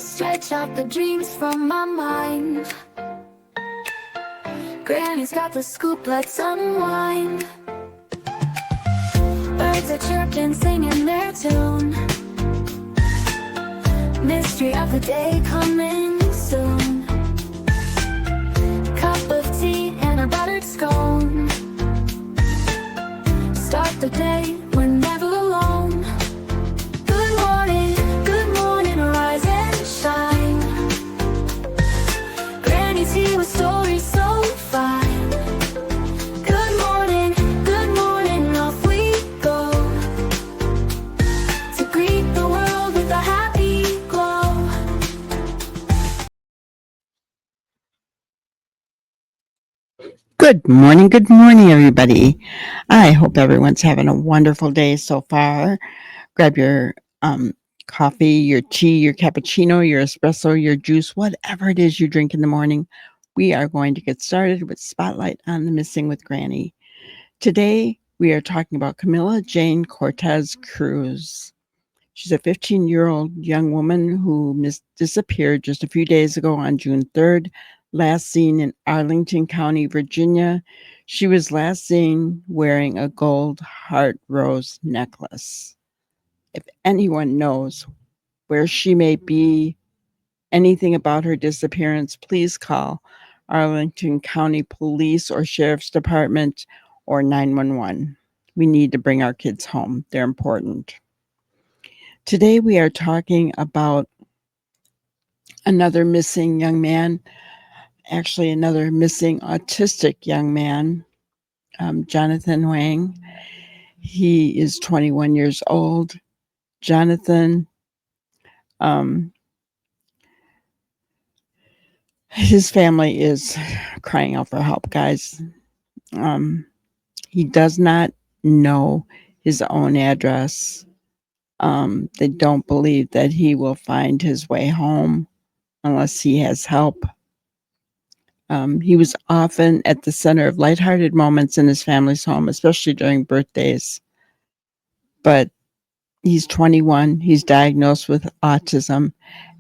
Stretch out the dreams from my mind. Granny's got the scoop, let's unwind. Birds are chirping, singing their tune. Mystery of the day coming soon. Cup of tea and a buttered scone. Start the day, we're never alone. Good morning, rise and shine. Granny's here with stories so fine. Good morning, off we go. To greet the world with a happy glow. Good morning, everybody. I hope everyone's having a wonderful day so far. Grab your coffee, your tea, your cappuccino, your espresso, your juice, whatever it is you drink in the morning. We are going to get started with Spotlight on the Missing with Granny. Today, we are talking about Camilla Jane Cortez Cruz. She's a 15-year-old young woman who disappeared just a few days ago on June 3rd, last seen in Arlington County, Virginia. She was last seen wearing a gold heart rose necklace. If anyone knows where she may be, anything about her disappearance, please call Arlington County Police or Sheriff's Department or 911. We need to bring our kids home. They're important. Today we are talking about another missing young man, actually another missing autistic young man, Jonathan Hoang. He is 21 years old. Jonathan, his family is crying out for help, guys. He does not know his own address. They don't believe that he will find his way home unless he has help. He was often at the center of lighthearted moments in his family's home, especially during birthdays. But he's 21, he's diagnosed with autism,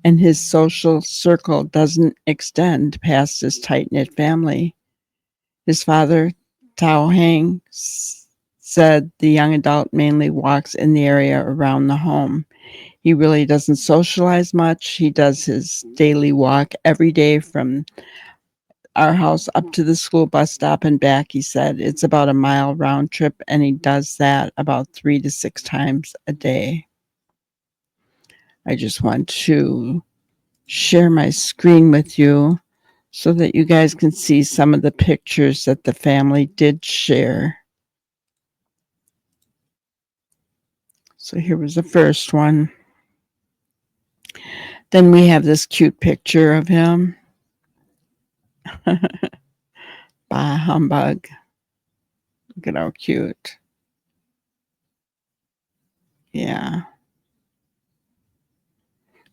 and his social circle doesn't extend past his tight-knit family. His father, Tao Hang, said the young adult mainly walks in the area around the home. He really doesn't socialize much. He does his daily walk every day from our house up to the school bus stop and back. He said it's about a mile round trip, and he does that about 3 to 6 times a day. I just want to share my screen with you so that you guys can see some of the pictures that the family did share. So here was the first one. Then we have this cute picture of him. Bah humbug. Look at how cute. Yeah.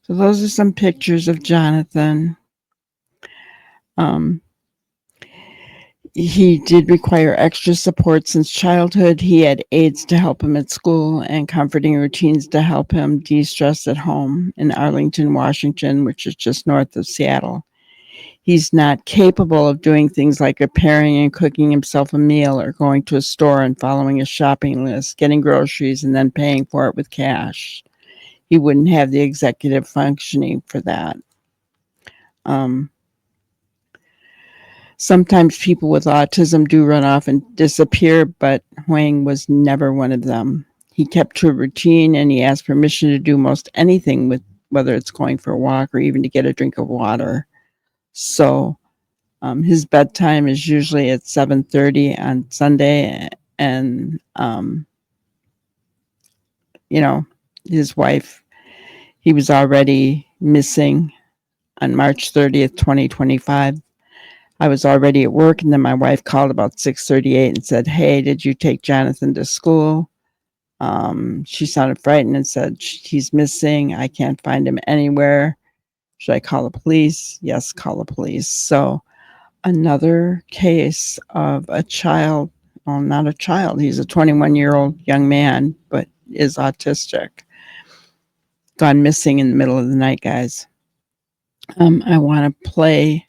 So those are some pictures of Jonathan. He did require extra support since childhood. He had aides to help him at school and comforting routines to help him de-stress at home in Arlington, Washington, which is just north of Seattle. He's not capable of doing things like preparing and cooking himself a meal or going to a store and following a shopping list, getting groceries, and then paying for it with cash. He wouldn't have the executive functioning for that. Sometimes people with autism do run off and disappear, but Hoang was never one of them. He kept to a routine and he asked permission to do most anything, with whether it's going for a walk or even to get a drink of water. So his bedtime is usually at 7:30 on Sunday, and his wife, he was already missing on March 30th, 2025. I was already at work, and then my wife called about 6:38 and said, "Hey, did you take Jonathan to school?" She sounded frightened and said, "He's missing. I can't find him anywhere. Should I call the police?" Yes, call the police. So another case of a child, well, not a child, he's a 21-year-old young man, but is autistic. Gone missing in the middle of the night, guys. I want to play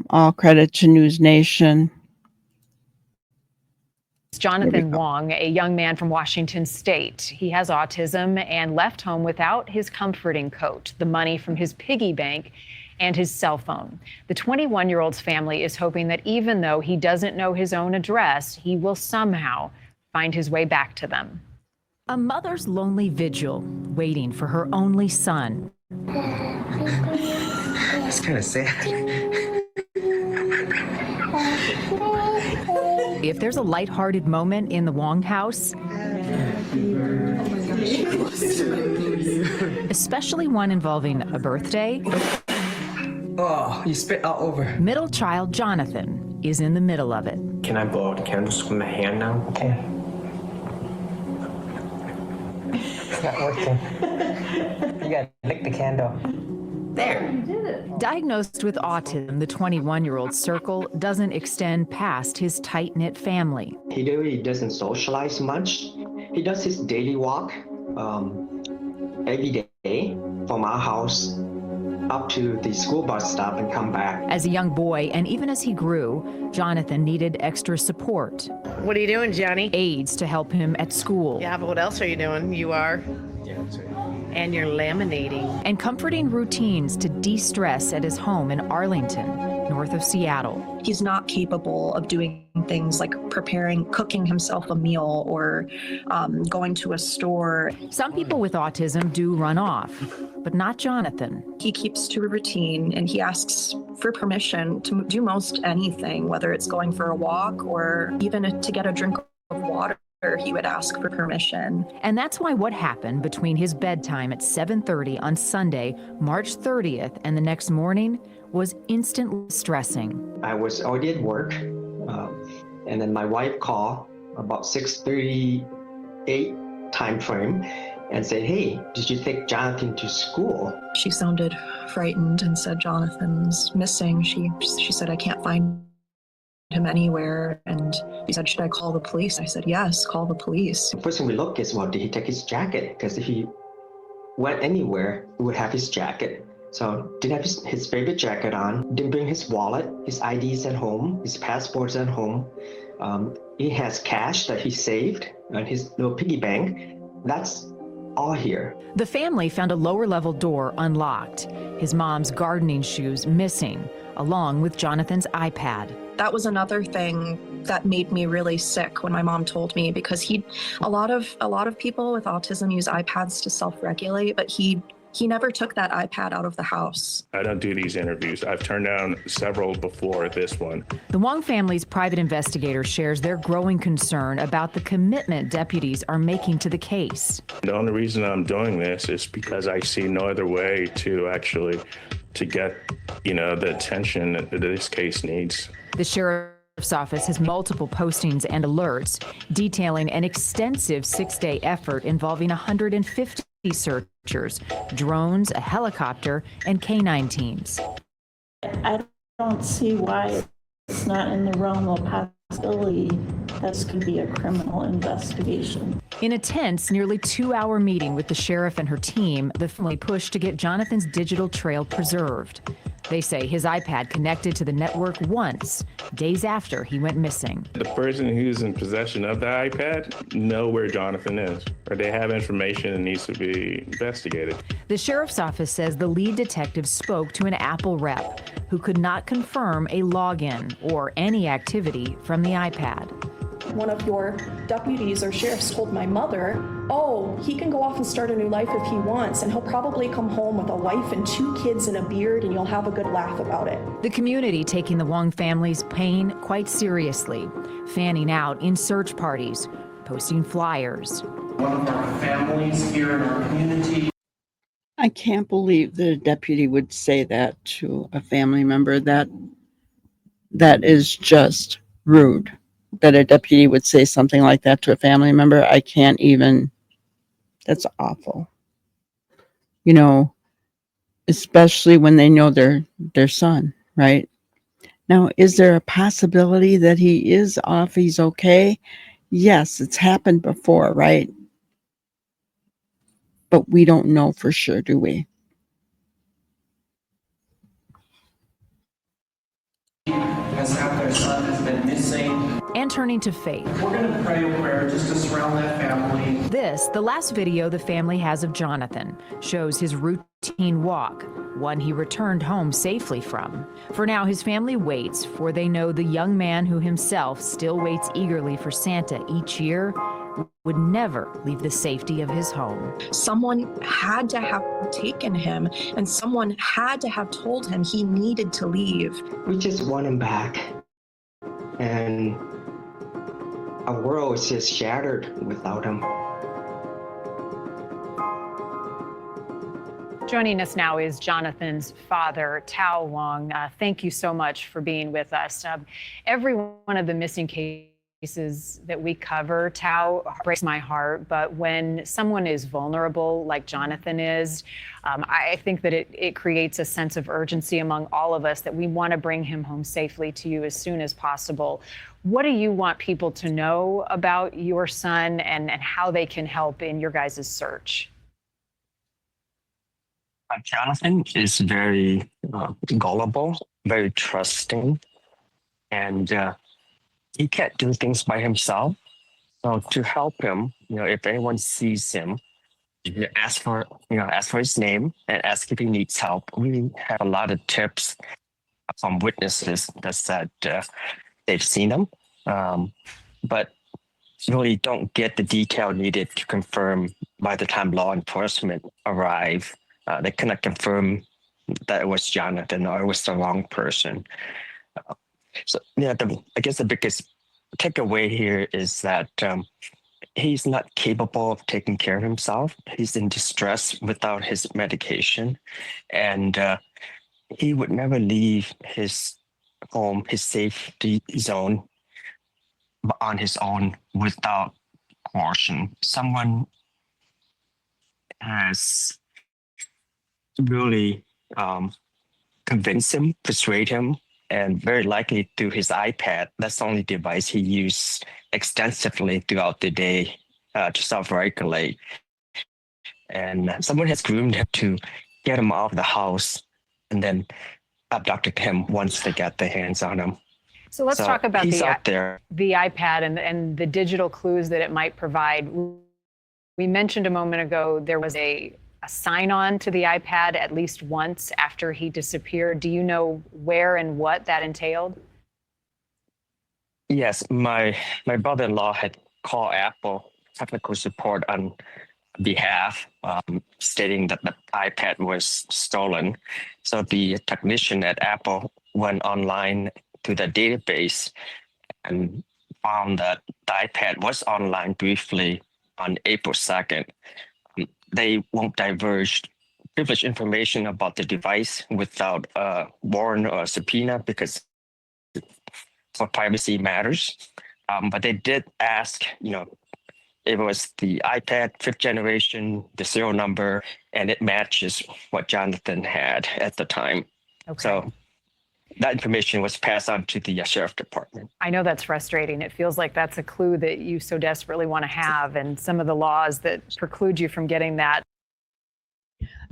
all credit to News Nation. Jonathan Hoang, a young man from Washington State. He has autism and left home without his comforting coat, the money from his piggy bank, and his cell phone. The 21-year-old's family is hoping that even though he doesn't know his own address, he will somehow find his way back to them. A mother's lonely vigil, waiting for her only son. It's kind of sad. If there's a lighthearted moment in the Hoang house, especially one involving a birthday, Oh, you spit all over. middle child Jonathan is in the middle of it. Can I blow out the candles from my hand now? Okay. It's not working. You gotta lick the candle. There. Diagnosed with autism, the 21-year-old circle doesn't extend past his tight-knit family. He really doesn't socialize much. He does his daily walk every day from our house up to the school bus stop and come back. As a young boy, and even as he grew, Jonathan needed extra support. What are you doing, Johnny? Aides to help him at school. Yeah, but what else are you doing? You are. Yeah, that's right. And you're laminating. And comforting routines to de-stress at his home in Arlington, north of Seattle. He's not capable of doing things like cooking himself a meal or going to a store. Some people with autism do run off, but not Jonathan. He keeps to a routine and he asks for permission to do most anything, whether it's going for a walk or even to get a drink of water. He would ask for permission. And that's why what happened between his bedtime at 7:30 on Sunday, March 30th, and the next morning was instantly stressing. I was already at work, and then my wife called about 6:38 time frame and said, "Hey, did you take Jonathan to school?" She sounded frightened and said, "Jonathan's missing." She said, "I can't find him anywhere." And he said, "Should I call the police?" I said, "Yes, call the police." The first thing we look is, well, did he take his jacket? Because if he went anywhere, he would have his jacket. So didn't have his favorite jacket on, didn't bring his wallet, his IDs at home, his passports at home. He has cash that he saved on his little piggy bank. That's all here. The family found a lower level door unlocked, his mom's gardening shoes missing, along with Jonathan's iPad. That was another thing that made me really sick when my mom told me, because a lot of people with autism use iPads to self-regulate, but he never took that iPad out of the house. I don't do these interviews. I've turned down several before this one. The Hoang family's private investigator shares their growing concern about the commitment deputies are making to the case. The only reason I'm doing this is because I see no other way to actually get, the attention that this case needs. The sheriff's office has multiple postings and alerts detailing an extensive 6-day effort involving 150 searchers, drones, a helicopter, and canine teams. I don't see why it's not in the realm of possibility this could be a criminal investigation. In a tense, nearly 2-hour meeting with the sheriff and her team, the family pushed to get Jonathan's digital trail preserved. They say his iPad connected to the network once, days after he went missing. The person who's in possession of the iPad know where Jonathan is, or they have information that needs to be investigated. The sheriff's office says the lead detective spoke to an Apple rep who could not confirm a login or any activity from the iPad. One of your deputies or sheriffs told my mother, "Oh, he can go off and start a new life if he wants, and he'll probably come home with a wife and 2 kids and a beard, and you'll have a good laugh about it." The community taking the Hoang family's pain quite seriously, fanning out in search parties, posting flyers. One of our families here in our community. I can't believe that a deputy would say that to a family member. That is just rude. That a deputy would say something like that to a family member. I can't even. That's awful. Especially when they know their son, right? Now, is there a possibility that he is off, he's okay? Yes, it's happened before, right? but we don't know for sure, do we? Has had their son has been missing. And turning to faith. We're going to pray a prayer just to surround that family. This, the last video the family has of Jonathan, shows his routine walk, one he returned home safely from. For now, his family waits, for they know the young man who himself still waits eagerly for Santa each year would never leave the safety of his home. Someone had to have taken him, and someone had to have told him he needed to leave. We just want him back. And our world is just shattered without him. Joining us now is Jonathan's father, Tao Hoang. Thank you so much for being with us. Every one of the missing cases that we cover, Tao, breaks my heart. But when someone is vulnerable, like Jonathan is, I think that it creates a sense of urgency among all of us that we want to bring him home safely to you as soon as possible. What do you want people to know about your son and how they can help in your guys' search? Jonathan is very gullible, very trusting, and he can't do things by himself. So to help him, if anyone sees him, you ask for his name and ask if he needs help. We have a lot of tips from witnesses that said they've seen him, but really don't get the detail needed to confirm by the time law enforcement arrive. They cannot confirm that it was Jonathan or it was the wrong person. I guess the biggest takeaway here is that he's not capable of taking care of himself. He's in distress without his medication. And he would never leave his home, his safety zone, on his own without caution. Someone has really convince him, persuade him, and very likely through his iPad. That's the only device he used extensively throughout the day to self-regulate. And someone has groomed him to get him out of the house and then abducted him once they got their hands on him. So let's talk about the iPad and the digital clues that it might provide. We mentioned a moment ago there was a sign-on to the iPad at least once after he disappeared. Do you know where and what that entailed? Yes, my brother-in-law had called Apple technical support on behalf, stating that the iPad was stolen. So the technician at Apple went online to the database and found that the iPad was online briefly on April 2nd. They won't divulge privileged information about the device without a warrant or a subpoena because for privacy matters. But they did ask, it was the iPad 5th generation, the serial number, and it matches what Jonathan had at the time. Okay. So that information was passed on to the sheriff department. I know that's frustrating. It feels like that's a clue that you so desperately want to have, and some of the laws that preclude you from getting that.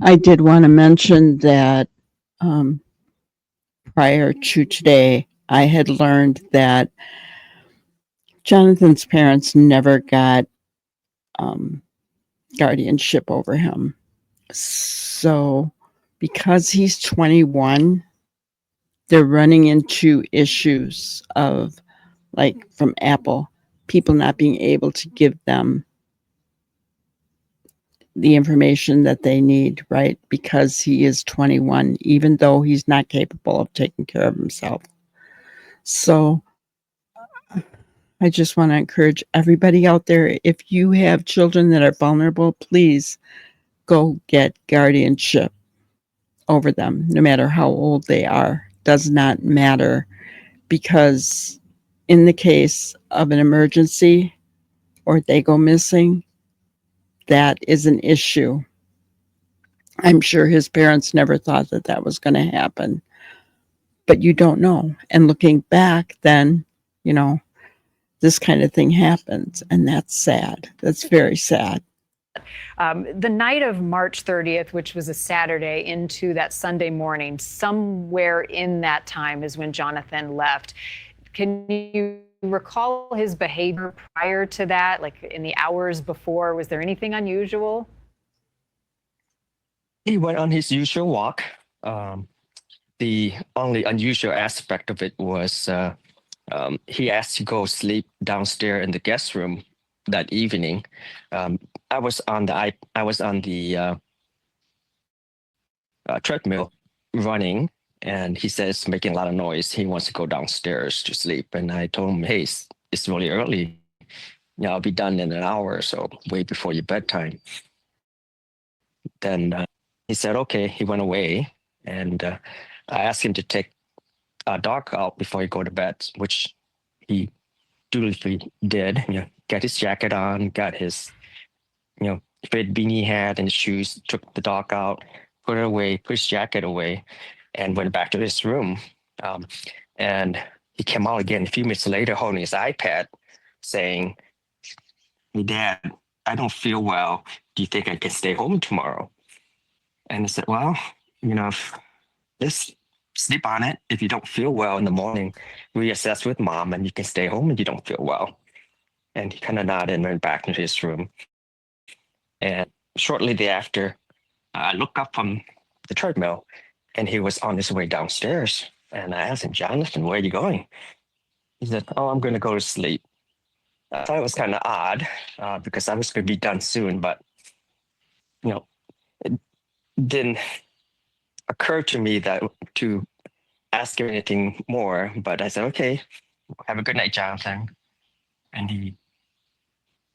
I did want to mention that prior to today, I had learned that Jonathan's parents never got guardianship over him. So because he's 21, they're running into issues of, like, from Apple, people not being able to give them the information that they need, right? Because he is 21, even though he's not capable of taking care of himself. So I just want to encourage everybody out there, if you have children that are vulnerable, please go get guardianship over them, no matter how old they are. Does not matter, because in the case of an emergency or they go missing, that is an issue. I'm sure his parents never thought that that was going to happen, but you don't know. And looking back, then, this kind of thing happens, and that's sad. That's very sad. The night of March 30th, which was a Saturday, into that Sunday morning, somewhere in that time is when Jonathan left. Can you recall his behavior prior to that, like in the hours before? Was there anything unusual? He went on his usual walk. The only unusual aspect of it was he asked to go sleep downstairs in the guest room that evening. I was on the treadmill running, and he says making a lot of noise. He wants to go downstairs to sleep, and I told him, "Hey, it's really early. I'll be done in an hour or so, way before your bedtime." Then he said, "Okay." He went away, and I asked him to take a dog out before he go to bed, which he dutifully did. Got his jacket on, got his fitted beanie hat and shoes, took the dog out, put it away, put his jacket away, and went back to his room. And he came out again a few minutes later holding his iPad saying, "Hey, Dad, I don't feel well. Do you think I can stay home tomorrow?" And I said, "Well, just sleep on it. If you don't feel well in the morning, reassess with Mom, and you can stay home if you don't feel well." And he kind of nodded and went back into his room. And shortly thereafter, I looked up from the treadmill, and he was on his way downstairs. And I asked him, "Jonathan, where are you going?" He said, "Oh, I'm going to go to sleep." I thought it was kind of odd because I was going to be done soon, but it didn't occur to me that to ask him anything more. But I said, "Okay, have a good night, Jonathan." And he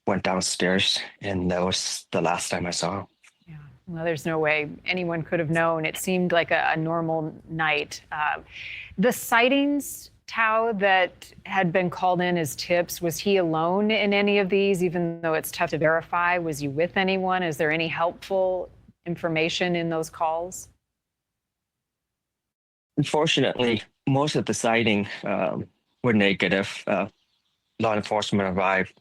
went downstairs, and that was the last time I saw him. Yeah. Well, there's no way anyone could have known. It seemed like a normal night. The sightings, Tao, that had been called in as tips, was he alone in any of these, even though it's tough to verify? Was he with anyone? Is there any helpful information in those calls? Unfortunately, most of the sightings were negative. Law enforcement arrived.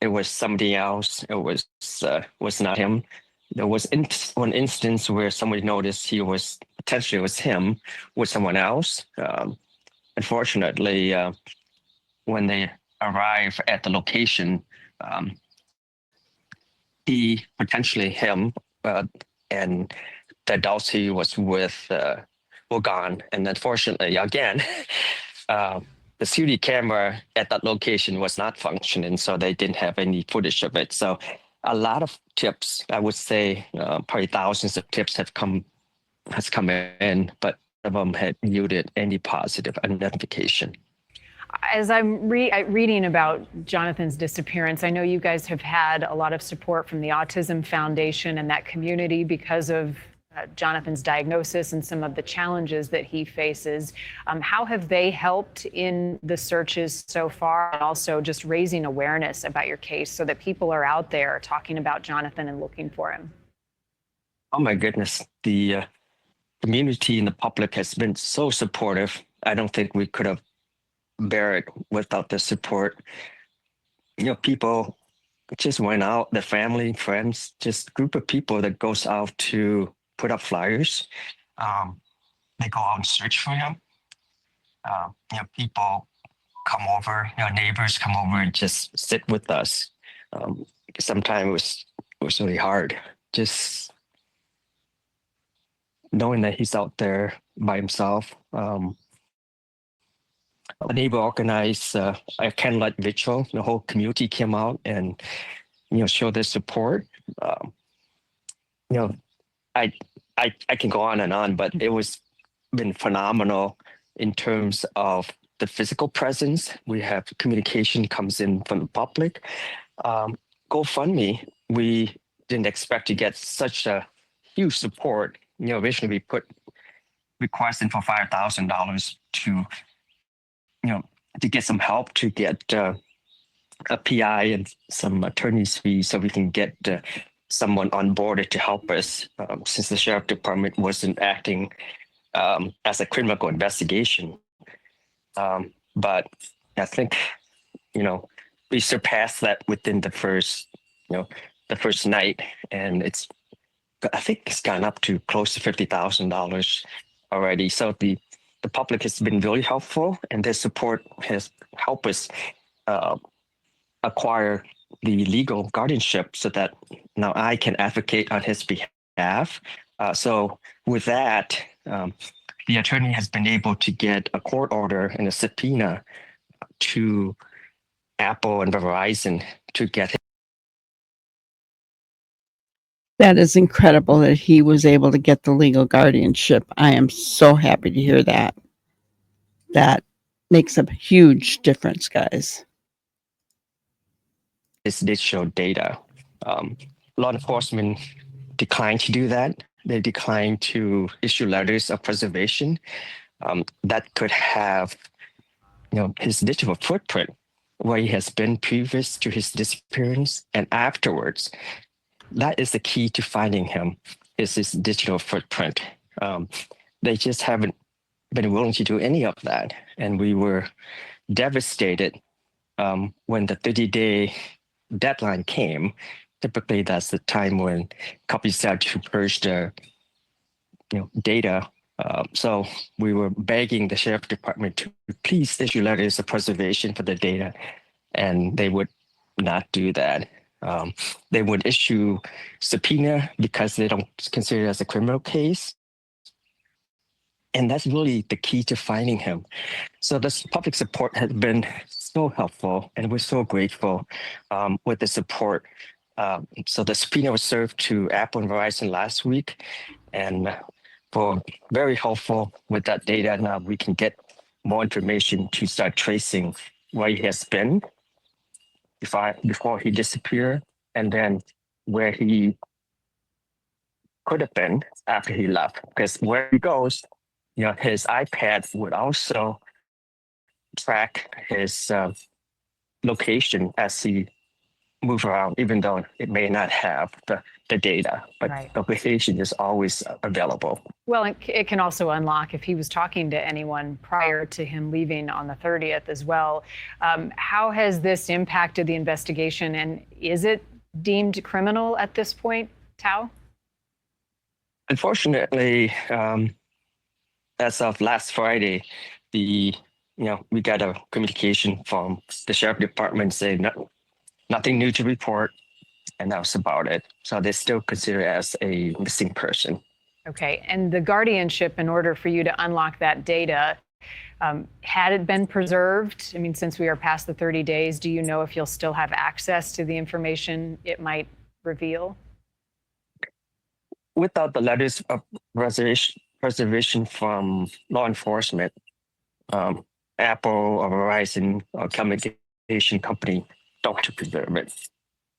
It was somebody else. It was not him. There was one instance where somebody noticed he was potentially was him with someone else. Unfortunately, when they arrived at the location, he potentially him and the adults he was with were gone. And unfortunately, again, the security camera at that location was not functioning, so they didn't have any footage of it. So a lot of tips, I would say, probably thousands of tips has come in, but none of them had yielded any positive identification. As I'm reading about Jonathan's disappearance, I know you guys have had a lot of support from the Autism Foundation and that community because of Jonathan's diagnosis and some of the challenges that he faces. How have they helped in the searches so far, and also just raising awareness about your case so that people are out there talking about Jonathan and looking for him? Oh my goodness, the community and the public has been so supportive. I don't think we could have bear it without the support. People just went out, the family, friends, just group of people that goes out to put up flyers. They go out and search for him. People come over, neighbors come over and just sit with us. Sometimes it was really hard, just knowing that he's out there by himself. A neighbor organized a candlelight vigil. The whole community came out and showed their support. I can go on and on, but it was been phenomenal in terms of the physical presence. We have communication comes in from the public. GoFundMe, we didn't expect to get such a huge support. Originally we put requests in for $5,000 to get some help, to get a PI and some attorney's fees so we can get someone on board to help us since the sheriff department wasn't acting as a criminal investigation. But I think, we surpassed that within the first, the first night, and I think it's gone up to close to $50,000 already. So the public has been really helpful, and their support has helped us acquire the legal guardianship so that now I can advocate on his behalf. So with that, the attorney has been able to get a court order and a subpoena to Apple and Verizon to get him. That is incredible that he was able to get the legal guardianship. I am so happy to hear that. That makes a huge difference, guys. His digital data. Law enforcement declined to do that. They declined to issue letters of preservation that could have, his digital footprint, where he has been previous to his disappearance and afterwards. That is the key to finding him, is his digital footprint. They just haven't been willing to do any of that. And we were devastated when the 30-day deadline came. Typically, that's the time when companies start to purge their data. So we were begging the sheriff department to please issue letters of preservation for the data, and they would not do that. They would issue subpoena because they don't consider it as a criminal case. And that's really the key to finding him. So this public support has been so helpful, and we're so grateful with the support. So the subpoena was served to Apple and Verizon last week, and for very helpful with that data. Now we can get more information to start tracing where he has been before he disappeared, and then where he could have been after he left. Because where he goes, his iPad would also track his location as he move around, even though it may not have the data, but Right. the location is always available. Well, it can also unlock if he was talking to anyone prior to him leaving on the 30th as well. How has this impacted the investigation, and is it deemed criminal at this point, Tao? Unfortunately, as of last Friday, we got a communication from the sheriff department saying nothing new to report, and that was about it. So they still consider it as a missing person. Okay, and the guardianship, in order for you to unlock that data, had it been preserved? I mean, since we are past the 30 days, do you know if you'll still have access to the information it might reveal? Without the letters of preservation from law enforcement, Apple or Verizon or communication company don't to preserve it.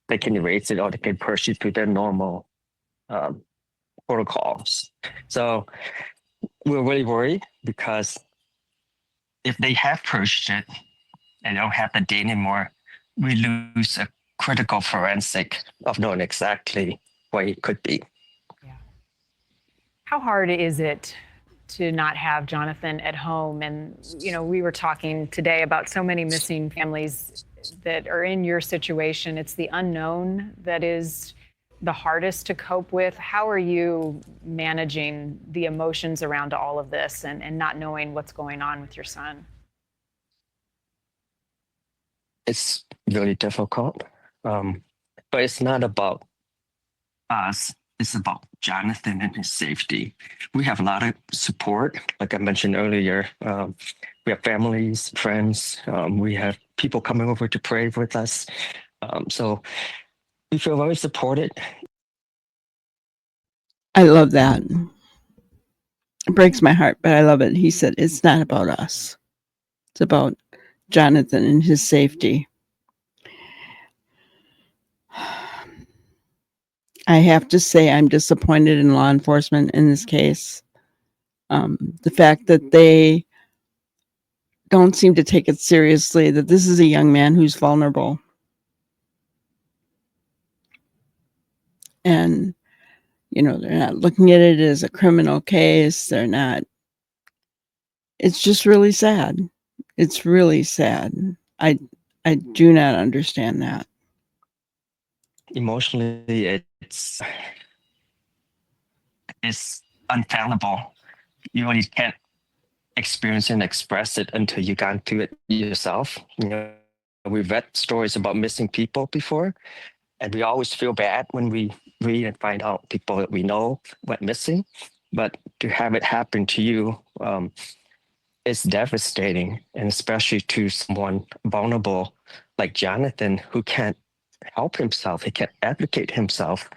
They can erase it or they can push it to their normal protocols. So we're really worried because if they have purged it and don't have the data anymore, we lose a critical forensic of knowing exactly where it could be. Yeah. How hard is it to not have Jonathan at home? And, we were talking today about so many missing families that are in your situation. It's the unknown that is the hardest to cope with. How are you managing the emotions around all of this and not knowing what's going on with your son? It's really difficult, but it's not about us. It's about Jonathan and his safety. We have a lot of support. Like I mentioned earlier, we have families, friends. We have people coming over to pray with us. So we feel very supported. I love that. It breaks my heart, but I love it. He said, it's not about us. It's about Jonathan and his safety. I have to say I'm disappointed in law enforcement in this case. The fact that they don't seem to take it seriously, that this is a young man who's vulnerable. And, they're not looking at it as a criminal case. They're not. It's just really sad. It's really sad. I do not understand that. Emotionally, it's unfathomable. You really can't experience and express it until you gone through it yourself. We've read stories about missing people before, and we always feel bad when we read and find out people that we know went missing. But to have it happen to you, it's devastating, and especially to someone vulnerable like Jonathan, who can't help himself, he can't advocate himself.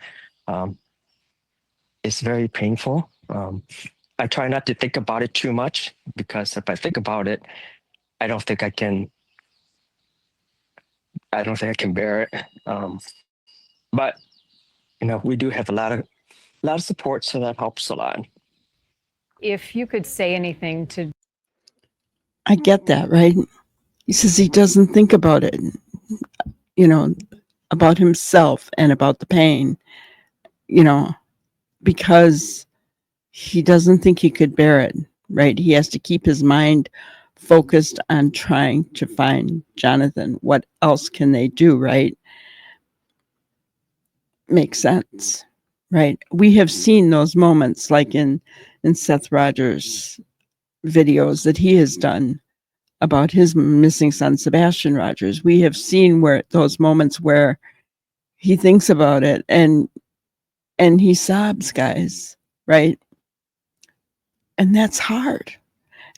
It's very painful. I try not to think about it too much, because if I think about it, I don't think I can bear it. But we do have a lot of support, so that helps a lot. If you could say anything to I get that, right? He says he doesn't think about it, about himself and about the pain, because he doesn't think he could bear it, right? He has to keep his mind focused on trying to find Jonathan. What else can they do, right? Makes sense, right? We have seen those moments, like in Seth Rogers' videos that he has done about his missing son, Sebastian Rogers. We have seen where those moments where he thinks about it and he sobs, guys, right? And that's hard.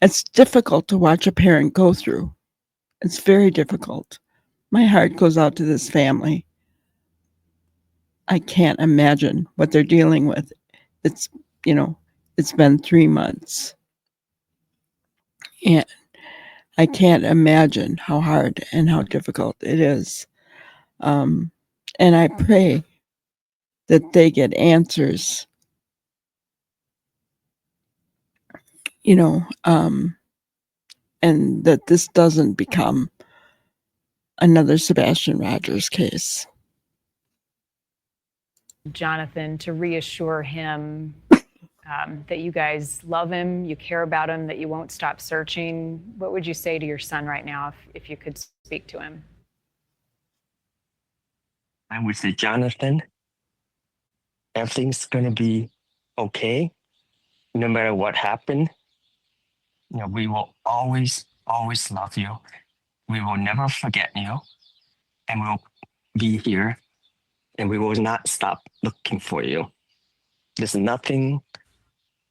It's difficult to watch a parent go through. It's very difficult. My heart goes out to this family. I can't imagine what they're dealing with. It's been 3 months. And I can't imagine how hard and how difficult it is. And I pray that they get answers, and that this doesn't become another Sebastian Rogers case. Jonathan to reassure him that you guys love him, you care about him, that you won't stop searching. What would you say to your son right now if you could speak to him? I would say, Jonathan, everything's going to be okay. No matter what happened, we will always, always love you. We will never forget you, and we'll be here, and we will not stop looking for you. There's nothing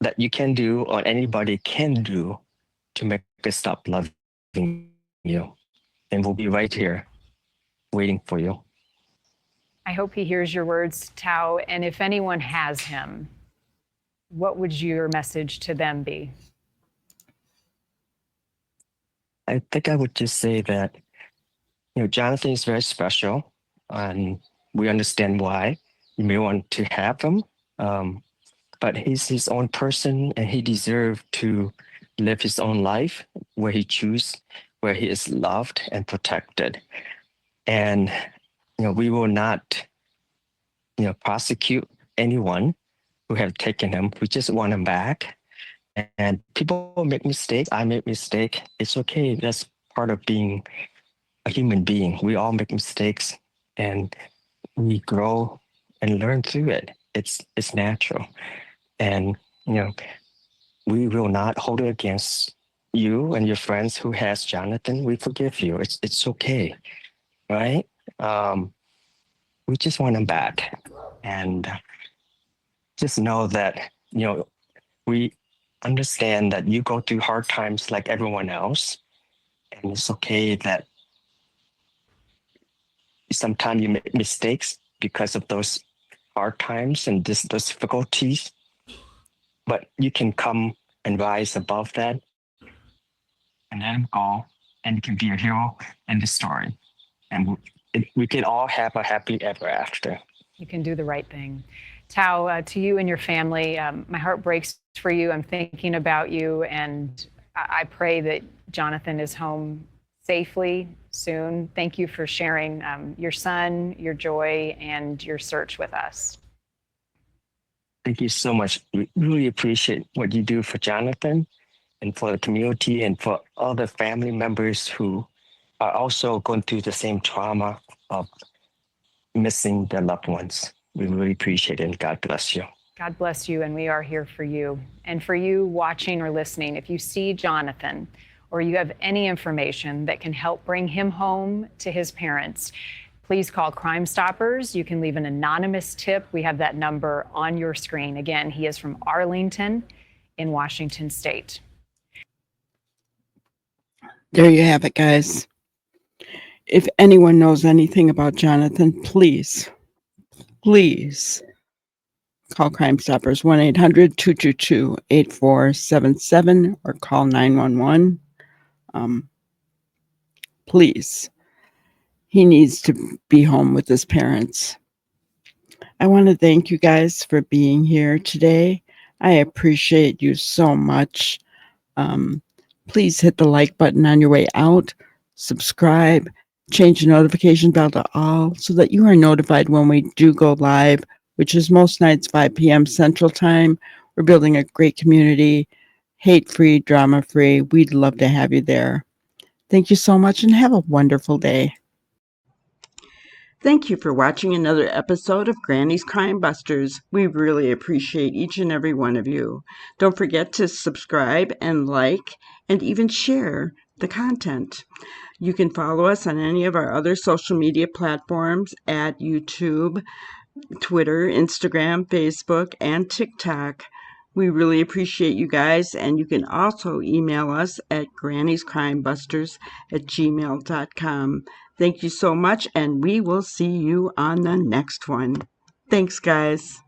that you can do or anybody can do to make us stop loving you. And we'll be right here waiting for you. I hope he hears your words, Tao. And if anyone has him, what would your message to them be? I think I would just say that, Jonathan is very special, and we understand why you may want to have him. But he's his own person, and he deserves to live his own life where he chooses, where he is loved and protected. And, we will not, prosecute anyone who have taken him. We just want him back. And people make mistakes. I make mistakes. It's okay. That's part of being a human being. We all make mistakes, and we grow and learn through it. It's natural. And, we will not hold it against you and your friends who has Jonathan. We forgive you. It's okay, right? We just want him back. And just know that, we understand that you go through hard times like everyone else. And it's okay that sometimes you make mistakes because of those hard times and those difficulties. But you can come and rise above that and let him go, and you can be a hero in the story. And we can all have a happy ever after. You can do the right thing. Tao, to you and your family, my heart breaks for you. I'm thinking about you, and I pray that Jonathan is home safely soon. Thank you for sharing your son, your joy, and your search with us. Thank you so much. We really appreciate what you do for Jonathan and for the community and for other family members who are also going through the same trauma of missing their loved ones. We really appreciate it, and God bless you. God bless you, and we are here for you. And for you watching or listening, if you see Jonathan or you have any information that can help bring him home to his parents, please call Crime Stoppers. You can leave an anonymous tip. We have that number on your screen. Again, he is from Arlington in Washington State. There you have it, guys. If anyone knows anything about Jonathan, please call Crime Stoppers 1-800-222-8477 or call 911. Please. He needs to be home with his parents. I want to thank you guys for being here today. I appreciate you so much. Please hit the like button on your way out, subscribe, change the notification bell to all so that you are notified when we do go live, which is most nights 5 p.m. Central Time. We're building a great community, hate-free, drama-free. We'd love to have you there. Thank you so much and have a wonderful day. Thank you for watching another episode of Granny's Crime Busters. We really appreciate each and every one of you. Don't forget to subscribe and like and even share the content. You can follow us on any of our other social media platforms at YouTube, Twitter, Instagram, Facebook, and TikTok. We really appreciate you guys, and you can also email us at grannyscrimebusters@gmail.com. Thank you so much, and we will see you on the next one. Thanks, guys.